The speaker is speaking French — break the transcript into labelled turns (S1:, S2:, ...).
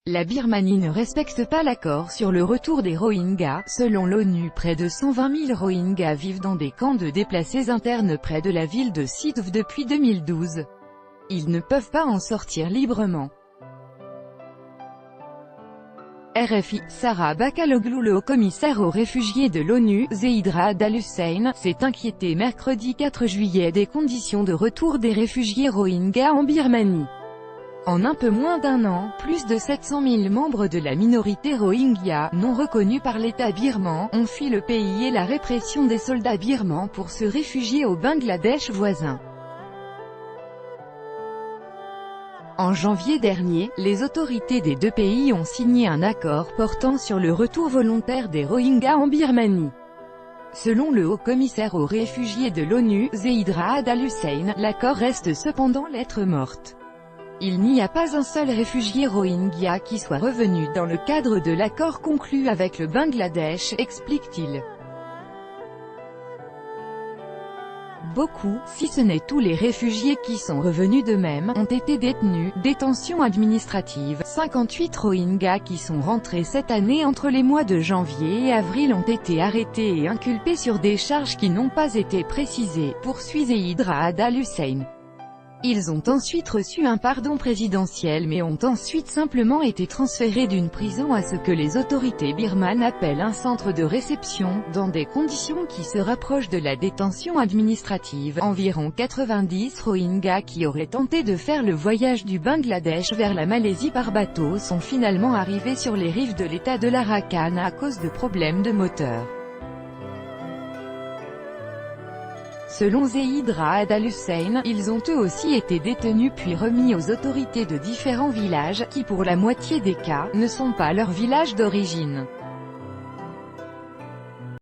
S1: La Birmanie ne respecte pas l'accord sur le retour des Rohingyas. Selon l'ONU, près de 120 000 Rohingyas vivent dans des camps de déplacés internes près de la ville de Sitwe depuis 2012. Ils ne peuvent pas en sortir librement. RFI, Sarah Bakaloglu, le haut-commissaire aux réfugiés de l'ONU, Zeid Ra'ad Al-Hussein, s'est inquiété mercredi 4 juillet des conditions de retour des réfugiés Rohingyas en Birmanie. En un peu moins d'un an, plus de 700 000 membres de la minorité Rohingya, non reconnus par l'État birman, ont fui le pays et la répression des soldats birmans pour se réfugier au Bangladesh voisin. En janvier dernier, les autorités des deux pays ont signé un accord portant sur le retour volontaire des Rohingyas en Birmanie. Selon le haut-commissaire aux réfugiés de l'ONU, Zeid Ra'ad Al-Hussein, l'accord reste cependant lettre morte. Il n'y a pas un seul réfugié Rohingya qui soit revenu dans le cadre de l'accord conclu avec le Bangladesh, explique-t-il. Beaucoup, si ce n'est tous les réfugiés qui sont revenus d'eux-mêmes, ont été détenus. Détention administrative. 58 Rohingyas qui sont rentrés cette année entre les mois de janvier et avril ont été arrêtés et inculpés sur des charges qui n'ont pas été précisées, poursuit Zeid Ra'ad Al-Hussein. Ils ont ensuite reçu un pardon présidentiel mais ont ensuite simplement été transférés d'une prison à ce que les autorités birmanes appellent un centre de réception, dans des conditions qui se rapprochent de la détention administrative. Environ 90 Rohingyas qui auraient tenté de faire le voyage du Bangladesh vers la Malaisie par bateau sont finalement arrivés sur les rives de l'état de l'Arakan à cause de problèmes de moteur. Selon Zeid Ra'ad Al-Hussein, ils ont eux aussi été détenus puis remis aux autorités de différents villages, qui pour la moitié des cas, ne sont pas leurs villages d'origine.